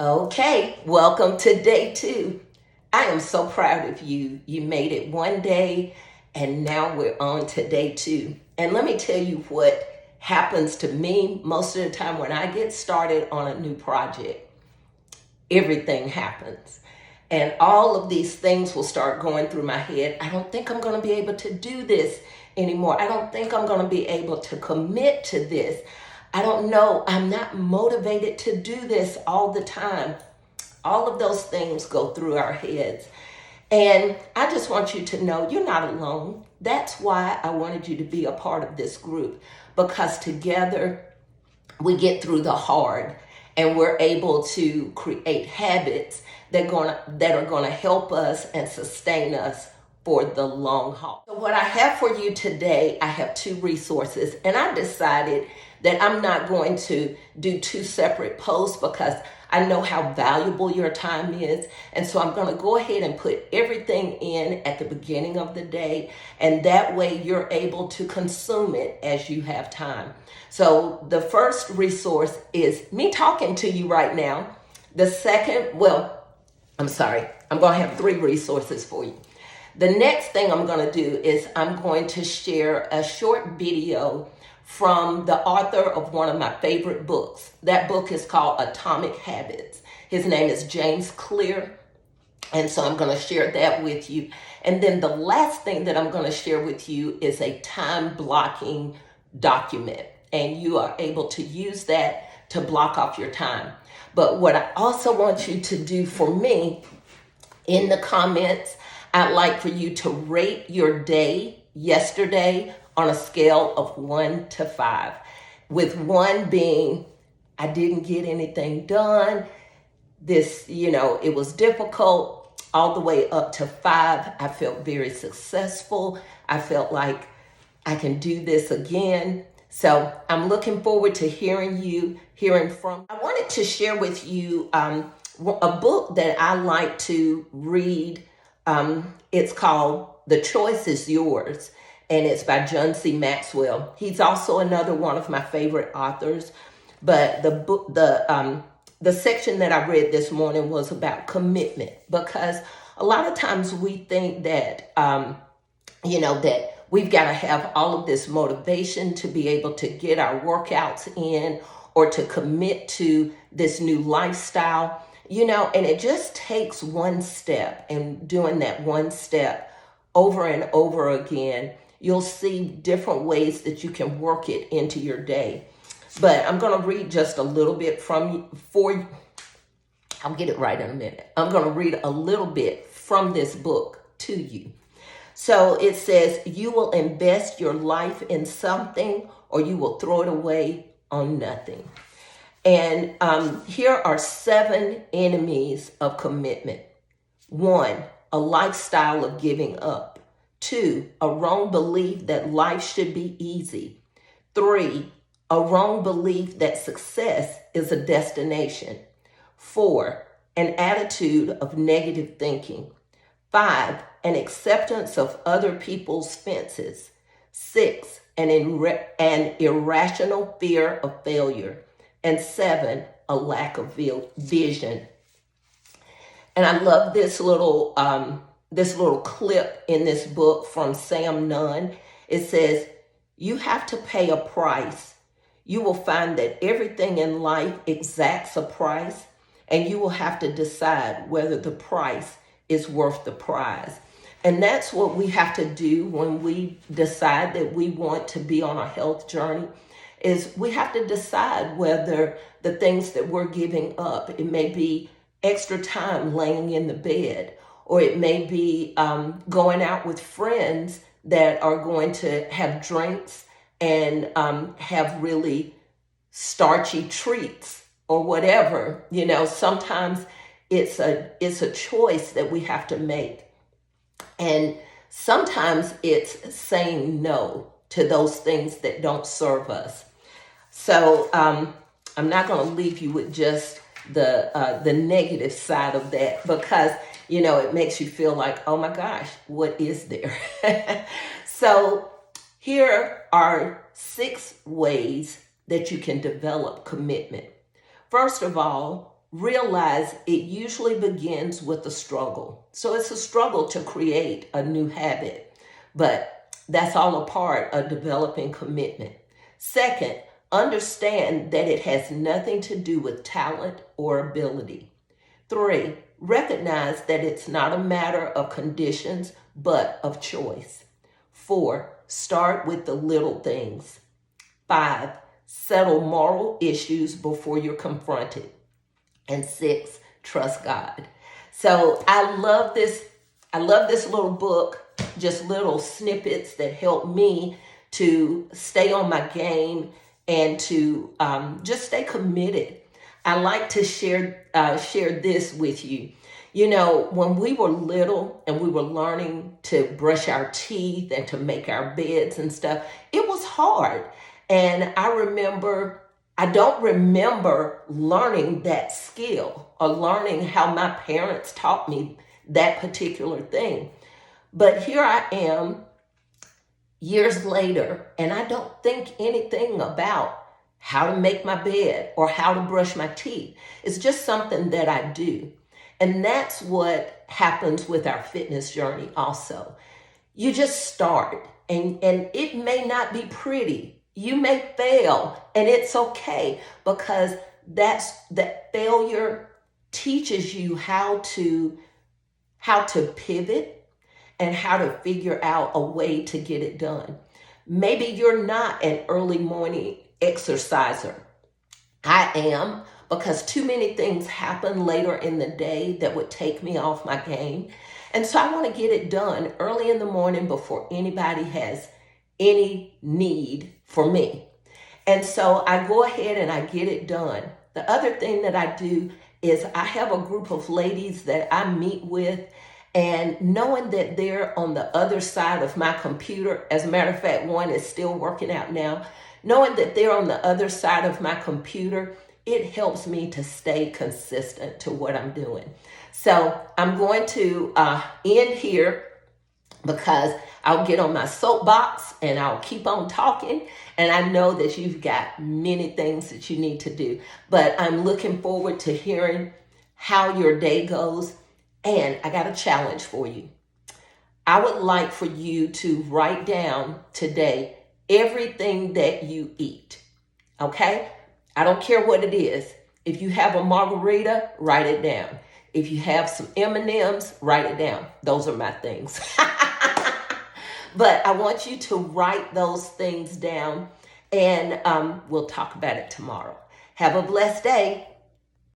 Okay, welcome to day 2. I am so proud of you. You made it one day and now we're on to day 2. And let me tell you what happens to me most of the time when I get started on a new project. Everything happens. And all of these things will start going through my head. I don't think I'm going to be able to do this anymore. I don't think I'm going to be able to commit to this. I don't know. I'm not motivated to do this all the time. All of those things go through our heads. And I just want you to know you're not alone. That's why I wanted you to be a part of this group, because together we get through the hard and we're able to create habits that are going to help us and sustain us for the long haul. So what I have for you today, I have 2 resources, and I decided that I'm not going to do 2 separate posts because I know how valuable your time is. And so I'm going to go ahead and put everything in at the beginning of the day. And that way you're able to consume it as you have time. So the first resource is me talking to you right now. The second, I'm going to have 3 resources for you. The next thing I'm going to do is I'm going to share a short video from the author of one of my favorite books. That book is called Atomic Habits. His name is James Clear. And so I'm going to share that with you. And then the last thing that I'm going to share with you is a time blocking document. And you are able to use that to block off your time. But what I also want you to do for me, in the comments, I'd like for you to rate your day yesterday on a scale of 1 to 5, with 1 being I didn't get anything done. It was difficult, all the way up to 5. I felt very successful. I felt like I can do this again. So I'm looking forward to hearing from. I wanted to share with you a book that I like to read. It's called The Choice is Yours, and it's by John C. Maxwell. He's also another one of my favorite authors. But the section that I read this morning was about commitment, because a lot of times we think that that we've got to have all of this motivation to be able to get our workouts in or to commit to this new lifestyle. And it just takes one step, and doing that one step over and over again, you'll see different ways that you can work it into your day. But I'm going to read just a little bit for you. I'll get it right in a minute. I'm going to read a little bit from this book to you. So it says, you will invest your life in something or you will throw it away on nothing. And here are 7 enemies of commitment. 1, a lifestyle of giving up. 2, a wrong belief that life should be easy. 3, a wrong belief that success is a destination. 4, an attitude of negative thinking. 5, an acceptance of other people's fences. 6, an irrational fear of failure. And 7, a lack of vision. And I love this little clip in this book from Sam Nunn. It says, you have to pay a price. You will find that everything in life exacts a price, and you will have to decide whether the price is worth the prize. And that's what we have to do when we decide that we want to be on a health journey, is we have to decide whether the things that we're giving up, it may be extra time laying in the bed, or it may be going out with friends that are going to have drinks and have really starchy treats or whatever. Sometimes it's a choice that we have to make. And sometimes it's saying no to those things that don't serve us. So I'm not going to leave you with just the negative side of that, because it makes you feel like, oh my gosh, what is there? So here are 6 ways that you can develop commitment. First of all, realize it usually begins with a struggle. So it's a struggle to create a new habit, but that's all a part of developing commitment. Second, understand that it has nothing to do with talent or ability. Three, recognize that it's not a matter of conditions, but of choice. Four, start with the little things. Five, settle moral issues before you're confronted. And six, trust God. So I love this. I love this little book, just little snippets that help me to stay on my game and to just stay committed. I like to share this with you. You know, when we were little and we were learning to brush our teeth and to make our beds and stuff, it was hard. And I don't remember learning that skill or learning how my parents taught me that particular thing. But here I am years later, and I don't think anything about how to make my bed or how to brush my teeth. It's just something that I do. And that's what happens with our fitness journey also. You just start, and it may not be pretty. You may fail, and it's okay, because that failure teaches you how to pivot and how to figure out a way to get it done. Maybe you're not an early morning exerciser. I am, because too many things happen later in the day that would take me off my game. And so I want to get it done early in the morning before anybody has any need for me. And so I go ahead and I get it done. The other thing that I do is I have a group of ladies that I meet with, and knowing that they're on the other side of my computer, as a matter of fact, one is still working out now, knowing that they're on the other side of my computer, it helps me to stay consistent to what I'm doing. So I'm going to end here, because I'll get on my soapbox and I'll keep on talking. And I know that you've got many things that you need to do, but I'm looking forward to hearing how your day goes. And I got a challenge for you. I would like for you to write down today everything that you eat. Okay? I don't care what it is. If you have a margarita, write it down. If you have some M&Ms, write it down. Those are my things. But I want you to write those things down, and we'll talk about it tomorrow. Have a blessed day.